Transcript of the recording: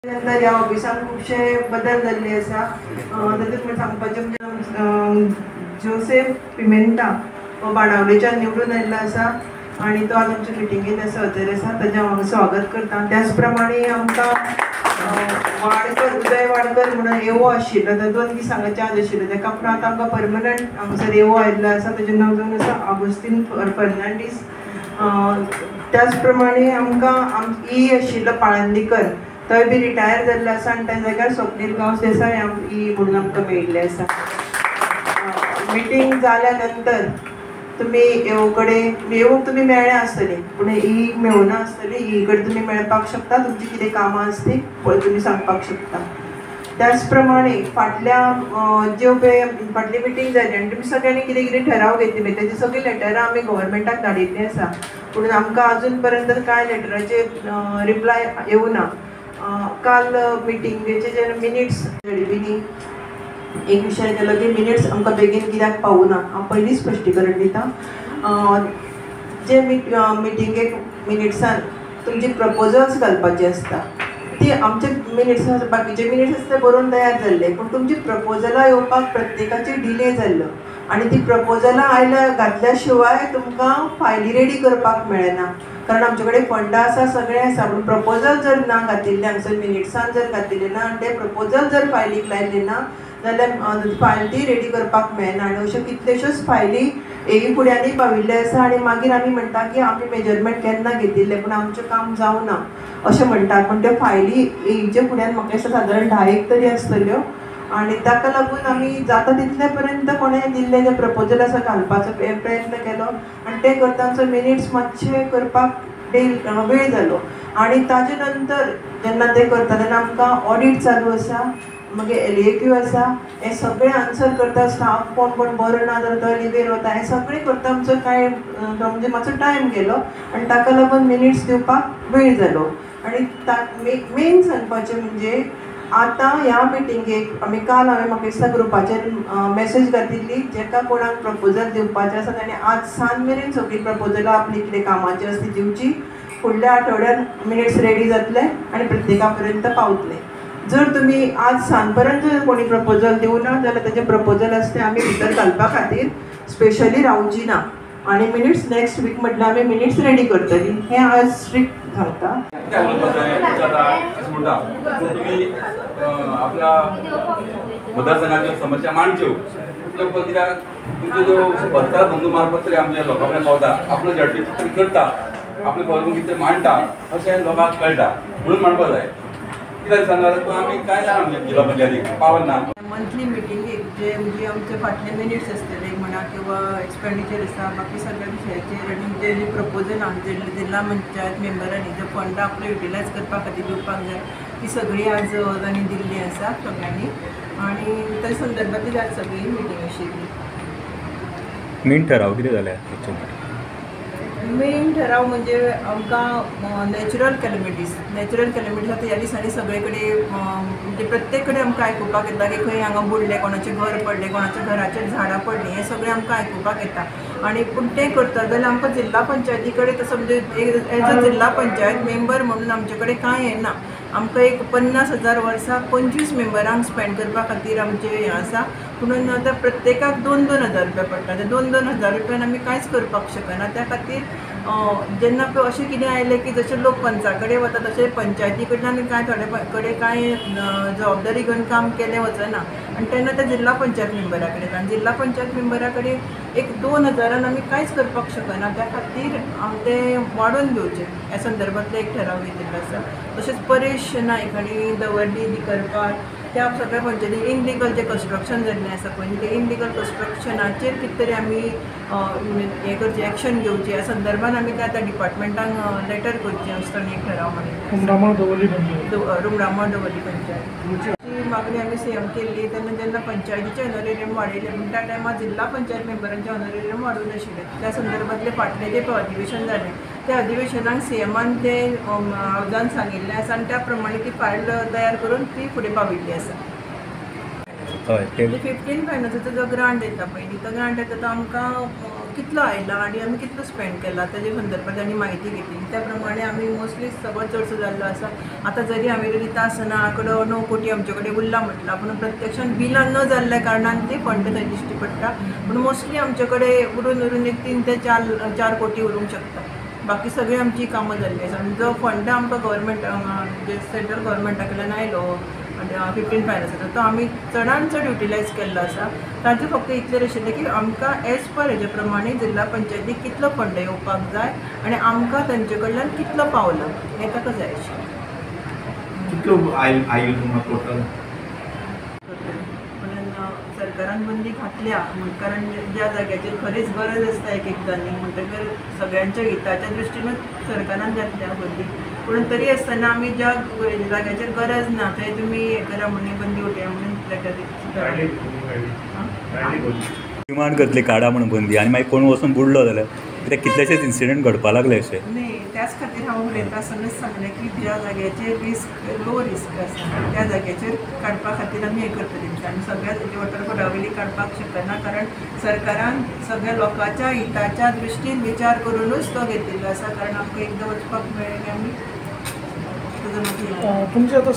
ह्या ऑफिसान खुबशे बदल जाल्ले आसा. तातूंत म्हाका सांगपाचें म्हणजे जोसेफ पिमेंटा हो बाणावलेच्यान निवडून आयिल्लो आसा आनी तो आज आमच्या मिटिंगेन हजर आसा. ताचें हांव स्वागत करता. त्याच प्रमाणे आमकां वाडकर उदय वाडकर म्हणून एओ आशिल्लो, तो 2 दिसांचो आज आशिल्लो, ताका पूण आतां आमकां परमनंट हांगसर एओ आयिल्लो आसा. ताचें नांव जावन आसा आगोस्तीन फर्नांडीस. त्याच प्रमाणे आमकां ई आशिल्लो पाळंदीकर, तो बी रिटायर जाल्लो आसा आनी त्या जाग्यार स्वप्नील गांवस देसाय ई म्हणून आमकां मेळिल्ले आसा. मिटींग जाल्या नंतर तुमी एओ कडेन एओक तुमी मेळ्ळे आसतली पूण ई मेळूना आसतली. ई कडेन तुमी मेळपाक शकता, तुमची कितें कामां आसली पळय तुमी सांगपाक शकता. त्याच प्रमाणे फाटली मिटींग जाली आनी तुमी सगळ्यांनी कितें कितें ठराव घेतले तेजी सगळीं लेटरां आमी गव्हर्मेंटाक धाडिल्लीं आसा, पूण आमकां अजून पर्यंत कांय लेटराचे रिप्लाय येवना. काल मिटिंगेचे जे मिनिट्स झडपिल्ली एक विशय केलो की मिनिट्स आमकां बेगीन कित्याक पावूना. हांव पयलीं स्पश्टीकरण दितां. जे मिटिंगेक मिनिट्सान तुमचे प्रपोजल्स घालपाचे आसता, ती आमचे मिनिट्स बाकीचे मिनिट्स आसता बरोवन तयार जाल्ले, पूण तुमची प्रपोजलां येवपाक प्रत्येकाची डिले जाल्लो आनी ती प्रपोजलां घातल्या शिवाय तुमकां फायली रेडी करपाक मेळना. कारण आमचे कडेन फंडां आसा, सगळें आसा, पूण प्रपोजल जर ना घातिल्ले हांगसर मिनिट्सान जर घातिल्ले ना आनी ते प्रपोजल जर फायलीक लायिल्ले ना जाल्यार फायल ती रेडी करपाक मेळना. आनी अश्यो कितल्योश्योच फायली एई फुड्यांनी पाविल्ले आसा आनी मागीर आमी म्हणटा की आमी मेजरमेंट केन्ना घेतिल्ले पूण आमचें काम जावना अशें म्हणटात. पूण त्यो फायली एईच्या फुड्यान म्हाका दिसता सादारण 10 तरी आसतल्यो आनी ताका लागून आमी जाता तितले पर्यंत कोणें दिल्ले जे प्रपोजल आसा घालपाचो प्रयत्न केलो आनी ते करतांचो मिनिट्स मातशे करपाक वेळ जालो. आनी ताजे नंतर जेन्ना ते करता तेन्ना आमकां ऑडिट चालू आसा, मागीर LAQ आसा, हें सगळें आन्सर करता. स्टाफ कोण कोण बरो ना जाल्यार तो लिवेर वता, हें सगळें करता आमचो कांय म्हणजे मातसो टायम गेलो आनी ताका लागून मिनिट्स दिवपाक वेळ जालो. आनी मेन सांगपाचें म्हणजे आतां ह्या मिटिंगेक हांवें म्हाका दिसता ग्रुपाचेर मॅसेज घातिल्ली, जेका कोणाक प्रपोजल दिवपाचें आसा ताणें आज सांज मेरेन सगळीं प्रपोजलां आपली कितें कामाची आसा ती दिवची. फुडल्या आठवड्यान मिनिट्स रेडी जातले आनी प्रत्येका पर्यंत पावतले. जर तुमी आज सांज पर्यंत जर कोणी प्रपोजल दिवना जाल्यार तेजे प्रपोजल आसा ते आमी भितर घालपा खातीर स्पेशली रावची ना आनी मिनिट्स नेक्स्ट वीक म्हटल्यार आमी मिनिट्स रेडी करतली. हें आज स्ट्रिक्ट सांगता. आपल्या मतदारसंघाच्यो समस्या मांडच्यो कित्याक तुमचो जो पत्ता बंधू मार्फत तरी आमच्या लोकां पर्यंत पावता, आपलो झडपी तरी करता, आपले प्रॉब्लेम कितें मांडटा अशें लोकांक कळटा म्हणून मांडपाक जाय. कित्याक सांगता तो आमी कांय ना आमच्या जिल्हा पंचायतीक पावना. मंथली मिटिंगेक जे म्हणजे आमचे फाटले मिनिट्स आसतले म्हणा किंवा एक्सपेंडिचर आसा बाकी सगळ्या विशयाचेर आनी जे प्रपोजल आहा जिल्हा पंचायत मेंबरांनी जे फंडां आपले युटिलायज करपा खातीर दिवपाक जाय ती सगळीं आज तांणी दिल्ली आसा सगळ्यांनी आनी त्या संदर्भांतली आज सगळी मिटींग आशिल्ली. मेन ठराव कितें जाले? मेन ठराव म्हणजे आमकां नॅचरल कॅलमिटीज आतां ह्या दिसांनी सगळे कडेन म्हणजे प्रत्येक कडेन आमकां आयकुपाक येता की खंय हांगा बुडलें, कोणाचें घर पडलें, कोणाच्या घराचेर झाडां पडलीं, हें सगळें आमकां आयकुपाक येता. आनी पूण तें करता जाल्यार आमकां जिल्हा पंचायती कडेन तसो म्हणजे एज अ जिल्हा पंचायत मेंबर म्हणून आमचे कडेन कांय येना. आमकां एक 50,000 वर्साक 25 मेंबरांक स्पेंड करपा खातीर आमचें हें आसा. म्हणून आतां प्रत्येकाक 2-2 हजार रुपया पडटा. ते 2-2 हजार रुपयान आमी कांयच करपाक शकना. त्या खातीर जेन्ना अशें कितें आयलें की जशे लोक पंचा कडेन वता तशें पंचायती कडल्यान कांय थोडे कडेन कांय जबाबदारी घेवन काम केलें वचना आनी तेन्ना ते जिल्हा पंचायत मेंबरा कडेन येता. आनी जिल्हा पंचायत मेंबरा कडेन एक 2 हजारान आमी कांयच करपाक शकना. त्या खातीर तें वाडोवन घेवचें ह्या संदर्भांतलो एक ठराव घेतिल्लो आसा. तशेंच परेश नायक आनी दवर्डी दिकरकार त्या सगळ्या पंचायती इनलिगल जे कन्स्ट्रक्शन जाल्लें आसा पळय ते इनलिगल कन्स्ट्रक्शनाचेर कितें तरी आमी हें करचें एक्शन घेवचें ह्या संदर्भान आमी त्या डिपार्टमेंटाक लेटर करचें आसता एक ठराव म्हणून रुमडामोळ दवर्ली पंचायत मागणी आमी CM केल्ली. तेन्ना जेन्ना पंचायतीचे ऑनरेरियम वाडयले पूण त्या टायमार जिल्हा पंचायत मेंबरांचे ऑनरेरियम वाडूं नाशिल्ले. त्या संदर्भांतले फाटलें जे अधिवेशन जालें त्या अधिवेशनाक CMन ते हावजान सांगिल्लें आसा आनी त्या प्रमाणे ती फायल तयार करून ती फुडें पाविल्ली आसा. 15 फायनान्साचो जो ग्रांट येता पळय तो ग्रांट येता तो आमकां कितलो आयला आणि आमी कितलो स्पेंड केला ताजे संदर्भात आनी म्हायती घेतली त्या प्रमाणे आमी मोस्टली सगळो चडसो जाल्लो आसा. आतां जरी हांवें दिता आसतना आंकडो 9 कोटी आमचे कडेन उरला म्हटला, पूण प्रत्यक्षान बिलां न जाल्ल्या कारणान ते फंड थंय दिश्टी पडटा. पूण मोस्टली आमचे कडेन उरून एक 3 ते 4 कोटी उरूंक शकता. बाकी सगळी आमची कामां जाल्ली आसा आनी जो फंड आमकां गव्हर्मेंट म्हणजे सेंट्रल गव्हर्मेंटा कडल्यान आयलो 15 फायनान्साचो तो आमी चडांत चड युटिलायज केल्लो आसा. ताजें फक्त इतलें आशिल्लें की आमकां एज पर हेजे प्रमाणे जिल्ला पंचायतीक कितलो फंड येवपाक जाय आनी आमकां तांचे कडल्यान कितलो पावलो हें ताका जाय आशिल्लें. कितलो आयलो तुमकां टोटल? सरकारान बंदी घातल्या कारण ज्या जाग्याचेर खरेंच गरज आसता एक एकदांनी म्हणटकर सगळ्यांच्या हिताच्या दृश्टीनूच सरकारान घातल्या बंदी. पूण तरी आसतना आमी ज्या जाग्याचेर गरज ना थंय तुमी हें करा म्हणून बंदी उठया म्हणून डिमांड करतली काडा म्हणून बंदी आनी मागीर कोण वचून बुडलो जाल्यार कित्याक कितलेशेच इन्सिडंट घडपाक लागले अशे. न्ही त्याच खातीर हांव उलयता आसतनाच सांगलें की ज्या जाग्याचेर रिस्क लो रिस्क आसा त्या जाग्याचेर काडपा खातीर आमी हें करतलीं आनी सगळ्या वॉटर बोर्डावयली काडपाक शकना कारण सरकारान सगळ्या लोकांच्या हिताच्या दृश्टीन विचार करूनच तो घेतिल्लो आसा. कारण आमकां एकदां वचपाक मेळ्ळें की आमी तुमचे आतां